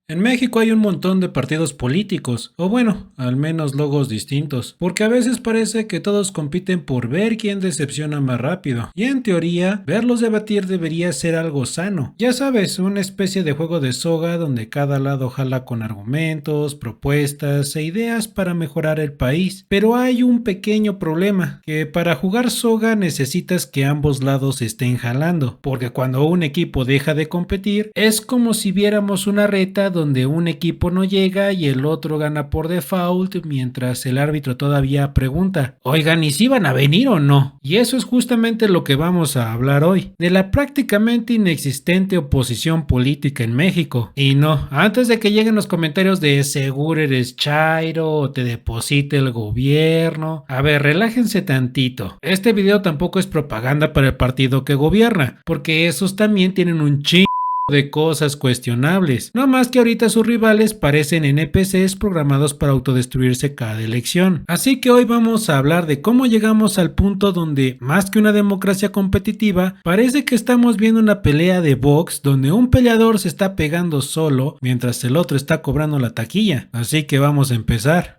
En México hay un montón de partidos políticos, o bueno, al menos logos distintos, porque a veces parece que todos compiten por ver quién decepciona más rápido, y en teoría, verlos debatir debería ser algo sano. Ya sabes, una especie de juego de soga donde cada lado jala con argumentos, propuestas e ideas para mejorar el país. Pero hay un pequeño problema, que para jugar soga necesitas que ambos lados estén jalando, porque cuando un equipo deja de competir, es como si viéramos una reta donde un equipo no llega y el otro gana por default mientras el árbitro todavía pregunta, oigan, ¿y si van a venir o no? Y eso es justamente lo que vamos a hablar hoy, de la prácticamente inexistente oposición política en México. Y no, antes de que lleguen los comentarios de seguro eres chairo o te deposite el gobierno, a ver, relájense tantito. Este video tampoco es propaganda para el partido que gobierna, porque esos también tienen un chingo de cosas cuestionables, no más que ahorita sus rivales parecen NPCs programados para autodestruirse cada elección. Así que hoy vamos a hablar de cómo llegamos al punto donde, más que una democracia competitiva, parece que estamos viendo una pelea de box donde un peleador se está pegando solo mientras el otro está cobrando la taquilla. Así que vamos a empezar.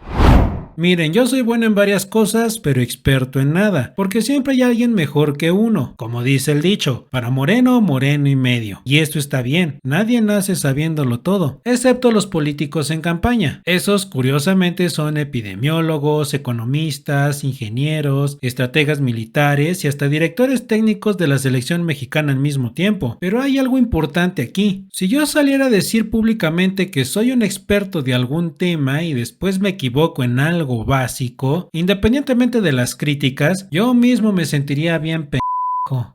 Miren, yo soy bueno en varias cosas, pero experto en nada, porque siempre hay alguien mejor que uno, como dice el dicho, para moreno, moreno y medio. Y esto está bien, nadie nace sabiéndolo todo, excepto los políticos en campaña. Esos, curiosamente, son epidemiólogos, economistas, ingenieros, estrategas militares y hasta directores técnicos de la selección mexicana al mismo tiempo. Pero hay algo importante aquí. Si yo saliera a decir públicamente que soy un experto de algún tema y después me equivoco en algo básico, independientemente de las críticas, yo mismo me sentiría bien pendejo.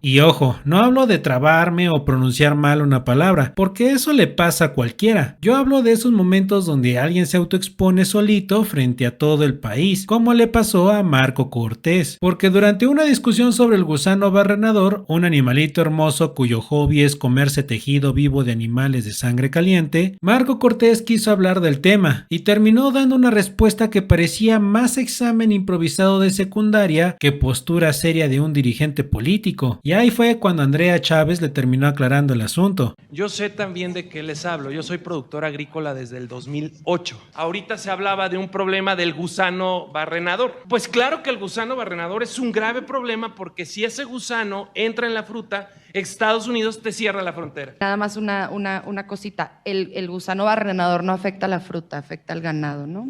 Y ojo, no hablo de trabarme o pronunciar mal una palabra, porque eso le pasa a cualquiera. Yo hablo de esos momentos donde alguien se autoexpone solito frente a todo el país, como le pasó a Marco Cortés, porque durante una discusión sobre el gusano barrenador, un animalito hermoso cuyo hobby es comerse tejido vivo de animales de sangre caliente, Marco Cortés quiso hablar del tema y terminó dando una respuesta que parecía más examen improvisado de secundaria que postura seria de un dirigente político. Y ahí fue cuando Andrea Chávez le terminó aclarando el asunto. Yo sé también de qué les hablo. Yo soy productor agrícola desde el 2008. Ahorita se hablaba de un problema del gusano barrenador. Pues claro que el gusano barrenador es un grave problema porque si ese gusano entra en la fruta, Estados Unidos te cierra la frontera. Nada más una cosita, el gusano barrenador no afecta a la fruta, afecta al ganado, ¿no?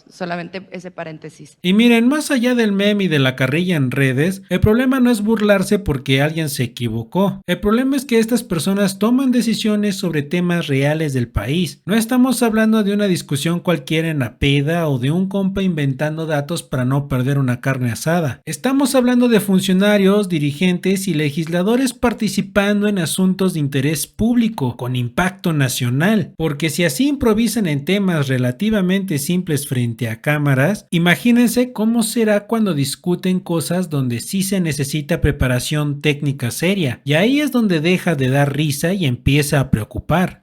Solamente ese paréntesis. Y miren, más allá del meme y de la carrilla en redes, el problema no es burlarse porque alguien se equivocó. El problema es que estas personas toman decisiones sobre temas reales del país. No estamos hablando de una discusión cualquiera en la peda o de un compa inventando datos para no perder una carne asada. Estamos hablando de funcionarios, dirigentes y legisladores participando en asuntos de interés público con impacto nacional, porque si así improvisan en temas relativamente simples frente a cámaras, imagínense cómo será cuando discuten cosas donde sí se necesita preparación técnica seria, y ahí es donde deja de dar risa y empieza a preocupar.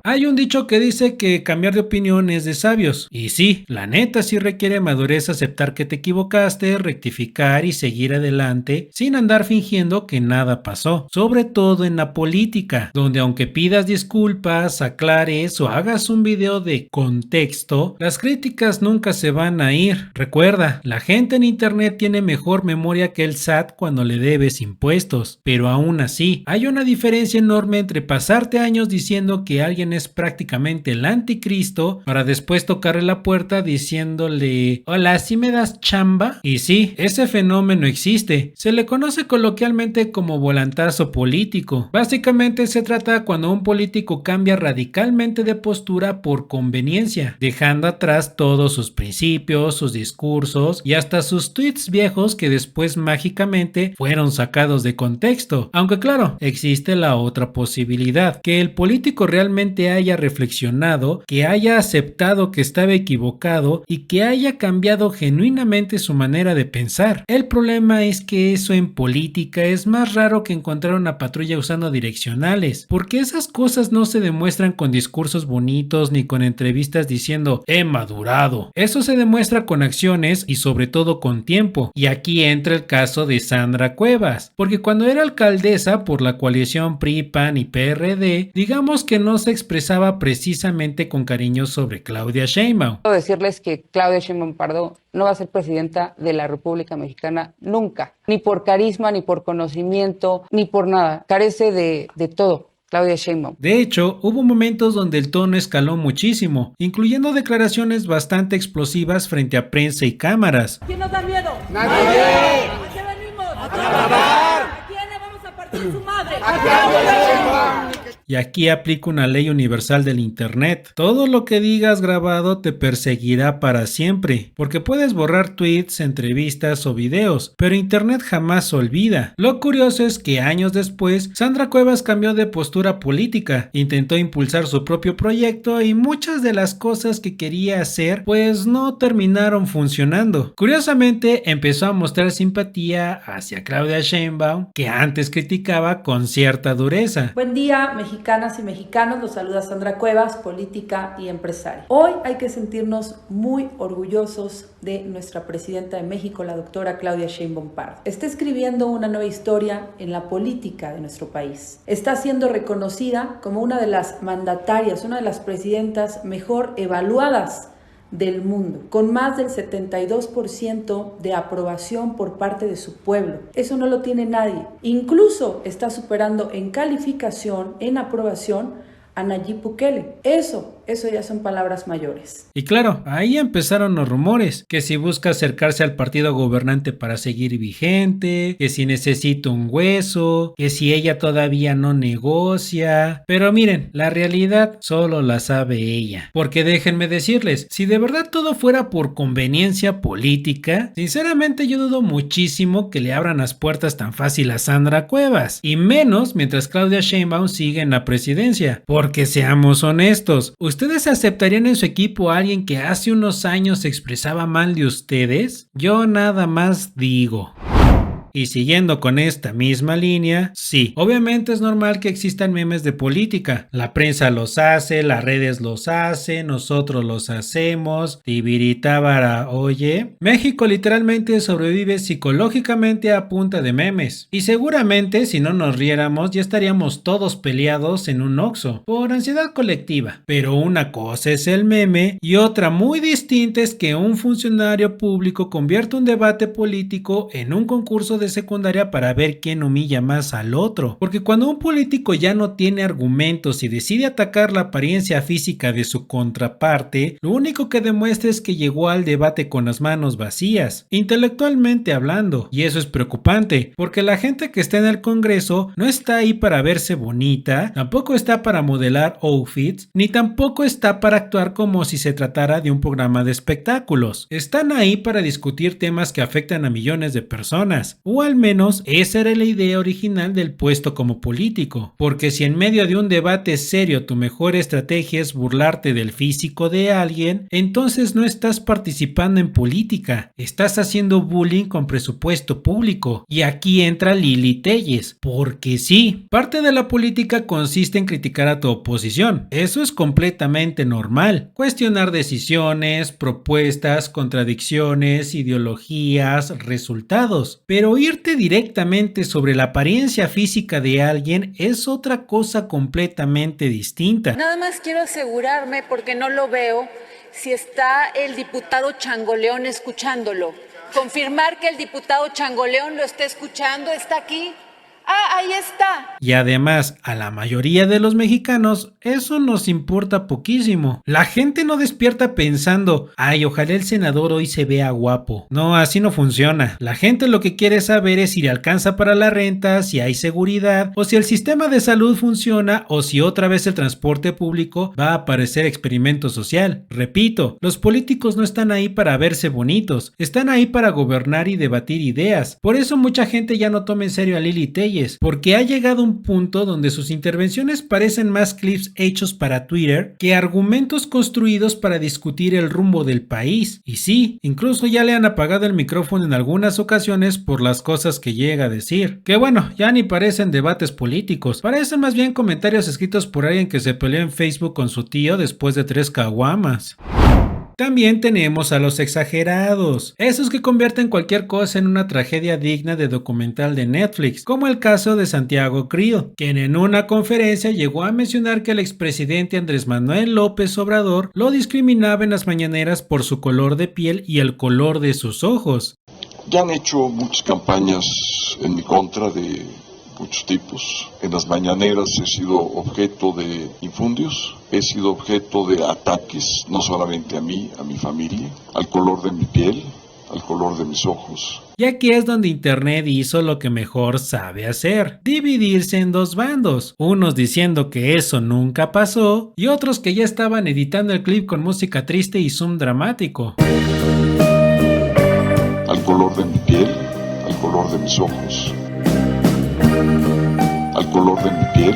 Hay un dicho que dice que cambiar de opinión es de sabios, y sí, la neta sí requiere madurez aceptar que te equivocaste, rectificar y seguir adelante sin andar fingiendo que nada pasó, sobre todo en la política, donde aunque pidas disculpas, aclares o hagas un video de contexto, las críticas nunca se van a ir. Recuerda, la gente en internet tiene mejor memoria que el SAT cuando le debes impuestos, pero aún así, hay una diferencia enorme entre pasarte años diciendo que alguien es prácticamente el anticristo para después tocarle la puerta diciéndole hola, ¿sí me das chamba? Y sí, ese fenómeno existe, se le conoce coloquialmente como volantazo político. Básicamente se trata cuando un político cambia radicalmente de postura por conveniencia, dejando atrás todos sus principios, sus discursos y hasta sus tweets viejos que después mágicamente fueron sacados de contexto. Aunque claro, existe la otra posibilidad, que el político realmente haya reflexionado, que haya aceptado que estaba equivocado y que haya cambiado genuinamente su manera de pensar. El problema es que eso en política es más raro que encontrar una patrulla usando direccionales, porque esas cosas no se demuestran con discursos bonitos ni con entrevistas diciendo he madurado. Eso se demuestra con acciones y sobre todo con tiempo. Y aquí entra el caso de Sandra Cuevas, porque cuando era alcaldesa por la coalición PRI, PAN y PRD, digamos que no se expresaba precisamente con cariño sobre Claudia Sheinbaum. Quiero decirles que Claudia Sheinbaum Pardo no va a ser presidenta de la República Mexicana nunca, ni por carisma, ni por conocimiento, ni por nada. Carece de todo. Claudia Sheinbaum. De hecho, hubo momentos donde el tono escaló muchísimo, incluyendo declaraciones bastante explosivas frente a prensa y cámaras. ¿Quién nos da miedo? ¡Nadie! ¿A qué venimos? ¡A trabajar! ¿A quién le vamos a partir su madre? ¡A Claudia Sheinbaum! Y aquí aplica una ley universal del internet. Todo lo que digas grabado te perseguirá para siempre, porque puedes borrar tweets, entrevistas o videos, pero internet jamás olvida. Lo curioso es que años después, Sandra Cuevas cambió de postura política, intentó impulsar su propio proyecto y muchas de las cosas que quería hacer pues no terminaron funcionando. Curiosamente, empezó a mostrar simpatía hacia Claudia Sheinbaum, que antes criticaba con cierta dureza. Buen día, mexicanas y mexicanos, los saluda Sandra Cuevas, política y empresaria. Hoy hay que sentirnos muy orgullosos de nuestra presidenta de México, la doctora Claudia Sheinbaum Pardo. Está escribiendo una nueva historia en la política de nuestro país. Está siendo reconocida como una de las mandatarias, una de las presidentas mejor evaluadas del mundo, con más del 72% de aprobación por parte de su pueblo. Eso no lo tiene nadie. Incluso está superando en calificación, en aprobación, a Nayib Bukele. Eso ya son palabras mayores. Y claro, ahí empezaron los rumores, que si busca acercarse al partido gobernante para seguir vigente, que si necesita un hueso, que si ella todavía no negocia. Pero miren, la realidad solo la sabe ella. Porque déjenme decirles, si de verdad todo fuera por conveniencia política, sinceramente yo dudo muchísimo que le abran las puertas tan fácil a Sandra Cuevas. Y menos mientras Claudia Sheinbaum sigue en la presidencia. Porque seamos honestos, ¿ustedes aceptarían en su equipo a alguien que hace unos años se expresaba mal de ustedes? Yo nada más digo. Y siguiendo con esta misma línea, sí, obviamente es normal que existan memes de política. La prensa los hace, las redes los hacen, nosotros los hacemos. Tibiritábara, oye. México literalmente sobrevive psicológicamente a punta de memes. Y seguramente si no nos riéramos ya estaríamos todos peleados en un Oxxo por ansiedad colectiva. Pero una cosa es el meme y otra muy distinta es que un funcionario público convierta un debate político en un concurso de secundaria para ver quién humilla más al otro, porque cuando un político ya no tiene argumentos y decide atacar la apariencia física de su contraparte, lo único que demuestra es que llegó al debate con las manos vacías, intelectualmente hablando, y eso es preocupante, porque la gente que está en el Congreso no está ahí para verse bonita, tampoco está para modelar outfits, ni tampoco está para actuar como si se tratara de un programa de espectáculos. Están ahí para discutir temas que afectan a millones de personas, o al menos esa era la idea original del puesto como político, porque si en medio de un debate serio tu mejor estrategia es burlarte del físico de alguien, entonces no estás participando en política, estás haciendo bullying con presupuesto público. Y aquí entra Lili Téllez, porque sí, parte de la política consiste en criticar a tu oposición, eso es completamente normal, cuestionar decisiones, propuestas, contradicciones, ideologías, resultados, pero irte directamente sobre la apariencia física de alguien es otra cosa completamente distinta. Nada más quiero asegurarme, porque no lo veo, si está el diputado Changoleón escuchándolo. Confirmar que el diputado Changoleón lo está escuchando, ¿está aquí? ¡Ah, ahí está! Y además, a la mayoría de los mexicanos, eso nos importa poquísimo. La gente no despierta pensando, ay, ojalá el senador hoy se vea guapo. No, así no funciona. La gente lo que quiere saber es si le alcanza para la renta, si hay seguridad, o si el sistema de salud funciona, o si otra vez el transporte público va a parecer experimento social. Repito, los políticos no están ahí para verse bonitos, están ahí para gobernar y debatir ideas. Por eso mucha gente ya no toma en serio a Lili Téllez, porque ha llegado un punto donde sus intervenciones parecen más clips hechos para Twitter que argumentos construidos para discutir el rumbo del país. Y sí, incluso ya le han apagado el micrófono en algunas ocasiones por las cosas que llega a decir. Que bueno, ya ni parecen debates políticos, parecen más bien comentarios escritos por alguien que se peleó en Facebook con su tío después de 3 caguamas. También tenemos a los exagerados, esos que convierten cualquier cosa en una tragedia digna de documental de Netflix, como el caso de Santiago Krill, quien en una conferencia llegó a mencionar que el expresidente Andrés Manuel López Obrador lo discriminaba en las mañaneras por su color de piel y el color de sus ojos. Ya han hecho muchas campañas en mi contra de muchos tipos. En las mañaneras he sido objeto de infundios, he sido objeto de ataques, no solamente a mí, a mi familia, al color de mi piel, al color de mis ojos. Y aquí es donde Internet hizo lo que mejor sabe hacer, dividirse en dos bandos, unos diciendo que eso nunca pasó y otros que ya estaban editando el clip con música triste y zoom dramático. Al color de mi piel, al color de mis ojos. Al color de mi piel,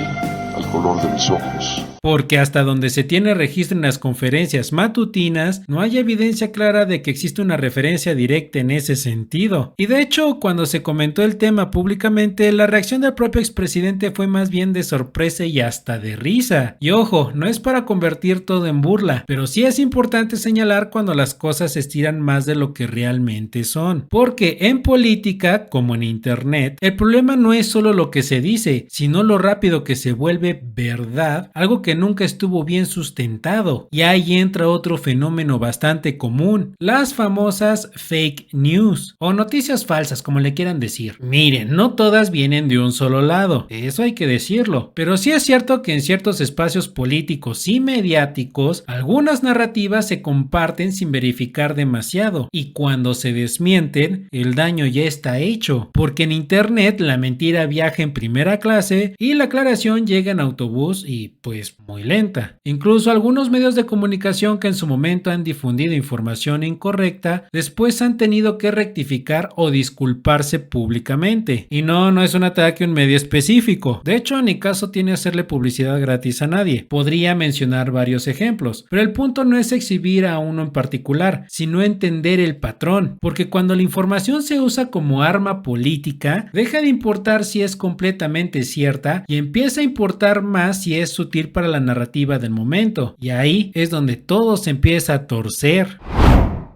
al color de mis ojos. Porque hasta donde se tiene registro en las conferencias matutinas, no hay evidencia clara de que existe una referencia directa en ese sentido. Y de hecho, cuando se comentó el tema públicamente, la reacción del propio expresidente fue más bien de sorpresa y hasta de risa. Y ojo, no es para convertir todo en burla, pero sí es importante señalar cuando las cosas se estiran más de lo que realmente son. Porque en política, como en internet, el problema no es solo lo que se dice, sino lo rápido que se vuelve verdad, algo que nunca estuvo bien sustentado. Y ahí entra otro fenómeno bastante común, las famosas fake news o noticias falsas, como le quieran decir. Miren, no todas vienen de un solo lado, eso hay que decirlo, pero sí es cierto que en ciertos espacios políticos y mediáticos algunas narrativas se comparten sin verificar demasiado, y cuando se desmienten el daño ya está hecho, porque en internet la mentira viaja en primera clase y la aclaración llega en autobús y pues muy lenta. Incluso algunos medios de comunicación que en su momento han difundido información incorrecta, después han tenido que rectificar o disculparse públicamente. Y no es un ataque a un medio específico. De hecho, ni caso tiene hacerle publicidad gratis a nadie. Podría mencionar varios ejemplos, pero el punto no es exhibir a uno en particular, sino entender el patrón, porque cuando la información se usa como arma política, deja de importar si es completamente cierta y empieza a importar más si es sutil para la narrativa del momento, y ahí es donde todo se empieza a torcer.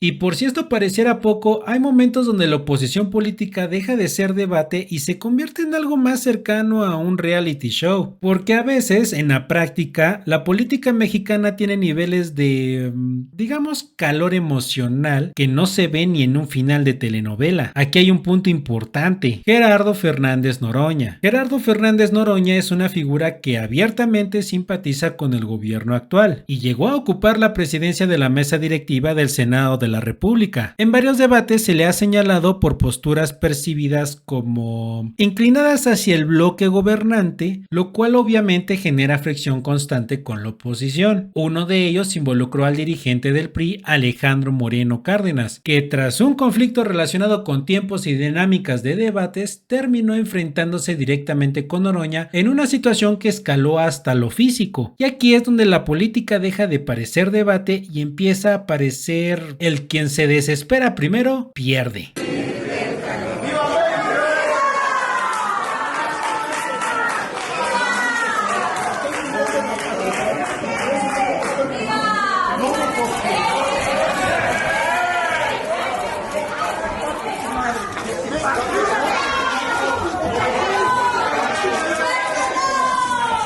Y por si esto pareciera poco, hay momentos donde la oposición política deja de ser debate y se convierte en algo más cercano a un reality show, porque a veces en la práctica la política mexicana tiene niveles de, digamos, calor emocional que no se ve ni en un final de telenovela. Aquí hay un punto importante: Gerardo Fernández Noroña. Gerardo Fernández Noroña es una figura que abiertamente simpatiza con el gobierno actual y llegó a ocupar la presidencia de la mesa directiva del Senado de la República. En varios debates se le ha señalado por posturas percibidas como inclinadas hacia el bloque gobernante, lo cual obviamente genera fricción constante con la oposición. Uno de ellos involucró al dirigente del PRI, Alejandro Moreno Cárdenas, que tras un conflicto relacionado con tiempos y dinámicas de debates, terminó enfrentándose directamente con Noroña en una situación que escaló hasta lo físico. Y aquí es donde la política deja de parecer debate y empieza a parecer el quien se desespera primero pierde.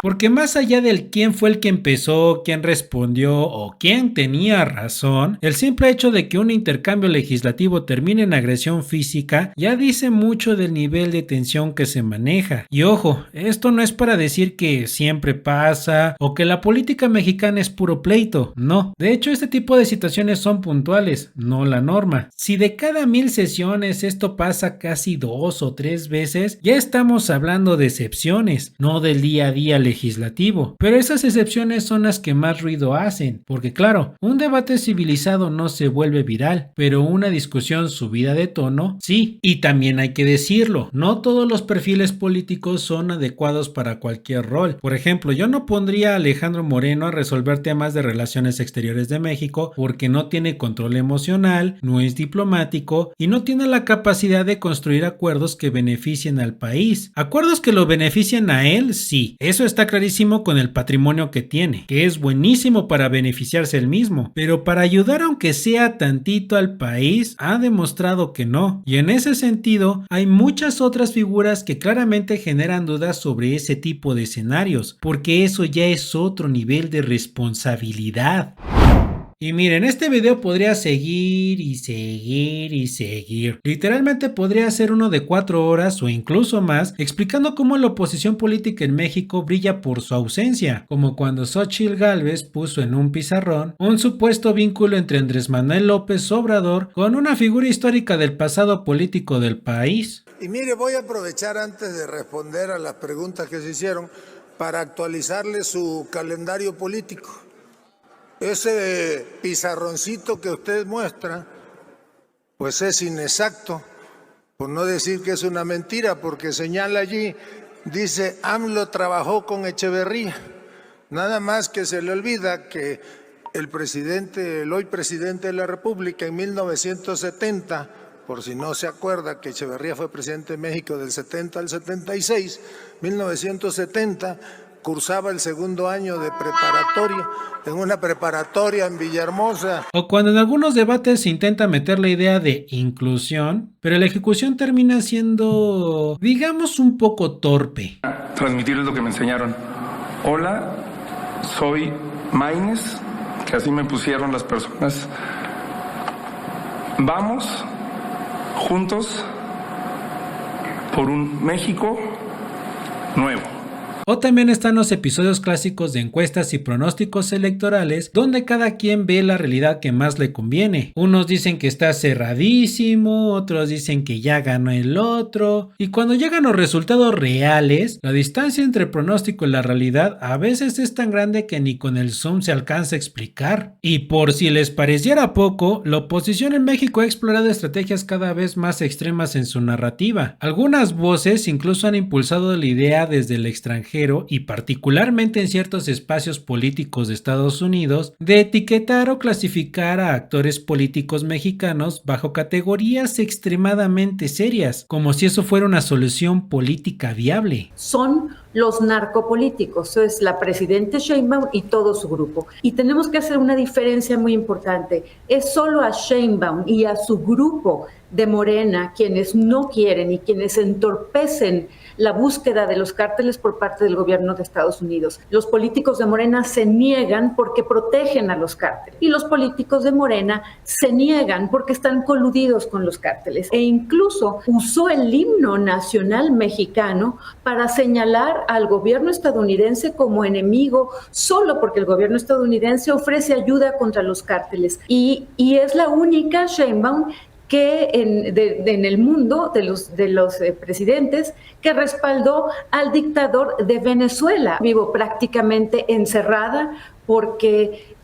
Porque más allá del quién fue el que empezó, quién respondió o quién tenía razón, el simple hecho de que un intercambio legislativo termine en agresión física ya dice mucho del nivel de tensión que se maneja. Y ojo, esto no es para decir que siempre pasa o que la política mexicana es puro pleito, no. De hecho, este tipo de situaciones son puntuales, no la norma. Si de cada 1000 sesiones esto pasa casi 2 o 3 veces, ya estamos hablando de excepciones, no del día a día legislativo. Pero esas excepciones son las que más ruido hacen, porque claro, un debate civilizado no se vuelve viral, pero una discusión subida de tono, sí. Y también hay que decirlo, no todos los perfiles políticos son adecuados para cualquier rol. Por ejemplo, yo no pondría a Alejandro Moreno a resolver temas de relaciones exteriores de México porque no tiene control emocional, no es diplomático y no tiene la capacidad de construir acuerdos que beneficien al país. Acuerdos que lo beneficien a él, sí, eso está está clarísimo con el patrimonio que tiene, que es buenísimo para beneficiarse él mismo, pero para ayudar aunque sea tantito al país, ha demostrado que no. Y en ese sentido, hay muchas otras figuras que claramente generan dudas sobre ese tipo de escenarios, porque eso ya es otro nivel de responsabilidad. Y miren, este video podría seguir y seguir y seguir. Literalmente podría ser uno de 4 horas o incluso más, explicando cómo la oposición política en México brilla por su ausencia, como cuando Xóchitl Gálvez puso en un pizarrón un supuesto vínculo entre Andrés Manuel López Obrador con una figura histórica del pasado político del país. Y mire, voy a aprovechar antes de responder a las preguntas que se hicieron para actualizarle su calendario político. Ese pizarroncito que usted muestra, pues es inexacto, por no decir que es una mentira, porque señala allí, dice, AMLO trabajó con Echeverría. Nada más que se le olvida que el hoy presidente de la República en 1970, por si no se acuerda que Echeverría fue presidente de México del 70 al 76, 1970, cursaba el segundo año de preparatoria, en una preparatoria en Villahermosa. O cuando en algunos debates se intenta meter la idea de inclusión, pero la ejecución termina siendo, digamos, un poco torpe. Transmitirles lo que me enseñaron. Hola, soy Maines, que así me pusieron las personas. Vamos juntos por un México nuevo. O también están los episodios clásicos de encuestas y pronósticos electorales, donde cada quien ve la realidad que más le conviene. Unos dicen que está cerradísimo, otros dicen que ya ganó el otro, y cuando llegan los resultados reales, la distancia entre el pronóstico y la realidad a veces es tan grande que ni con el zoom se alcanza a explicar. Y por si les pareciera poco, la oposición en México ha explorado estrategias cada vez más extremas en su narrativa. Algunas voces incluso han impulsado la idea desde el extranjero y particularmente en ciertos espacios políticos de Estados Unidos, de etiquetar o clasificar a actores políticos mexicanos bajo categorías extremadamente serias, como si eso fuera una solución política viable. Son los narcopolíticos, eso es la presidenta Sheinbaum y todo su grupo. Y tenemos que hacer una diferencia muy importante. Es solo a Sheinbaum y a su grupo de Morena quienes no quieren y quienes entorpecen la búsqueda de los cárteles por parte del gobierno de Estados Unidos. Los políticos de Morena se niegan porque protegen a los cárteles y los políticos de Morena se niegan porque están coludidos con los cárteles e incluso usó el himno nacional mexicano para señalar al gobierno estadounidense como enemigo solo porque el gobierno estadounidense ofrece ayuda contra los cárteles y es la única Sheinbaum que en el mundo de los presidentes que respaldó al dictador de Venezuela. Vivo prácticamente encerrada porque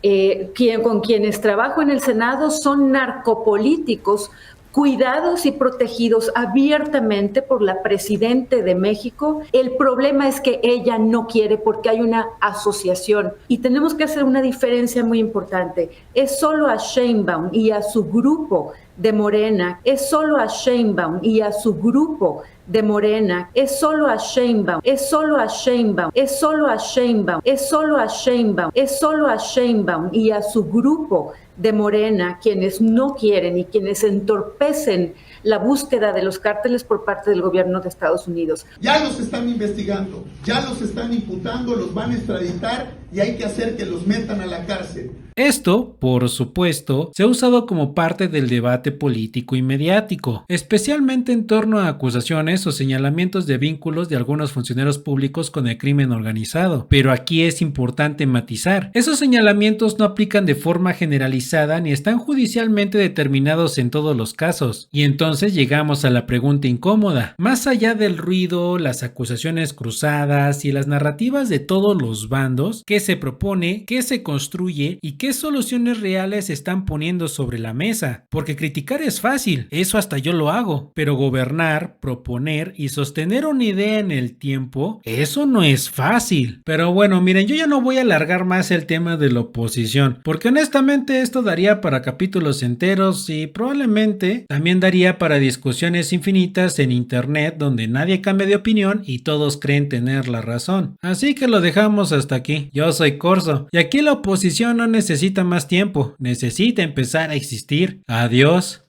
con quienes trabajo en el Senado son narcopolíticos cuidados y protegidos abiertamente por la presidenta de México. El problema es que ella no quiere porque hay una asociación y tenemos que hacer una diferencia muy importante. Es solo a Sheinbaum y a su grupo de Morena, es solo a Sheinbaum y a su grupo de Morena, es solo a Sheinbaum, es solo a Sheinbaum, es solo a Sheinbaum, es solo a Sheinbaum, es solo a Sheinbaum y a su grupo de Morena quienes no quieren y quienes entorpecen la búsqueda de los cárteles por parte del gobierno de Estados Unidos. Ya los están investigando, ya los están imputando, los van a extraditar y hay que hacer que los metan a la cárcel. Esto, por supuesto, se ha usado como parte del debate político y mediático, especialmente en torno a acusaciones o señalamientos de vínculos de algunos funcionarios públicos con el crimen organizado. Pero aquí es importante matizar, esos señalamientos no aplican de forma generalizada ni están judicialmente determinados en todos los casos. Y entonces llegamos a la pregunta incómoda. Más allá del ruido, las acusaciones cruzadas y las narrativas de todos los bandos, ¿qué se propone, qué se construye y qué soluciones reales se están poniendo sobre la mesa? Porque criticar es fácil, eso hasta yo lo hago, pero gobernar, proponer y sostener una idea en el tiempo, eso no es fácil. Pero bueno, miren, yo ya no voy a alargar más el tema de la oposición, porque honestamente esto daría para capítulos enteros y probablemente también daría para para discusiones infinitas en internet donde nadie cambia de opinión y todos creen tener la razón. Así que lo dejamos hasta aquí. Yo soy Corzo y aquí la oposición no necesita más tiempo, necesita empezar a existir. Adiós.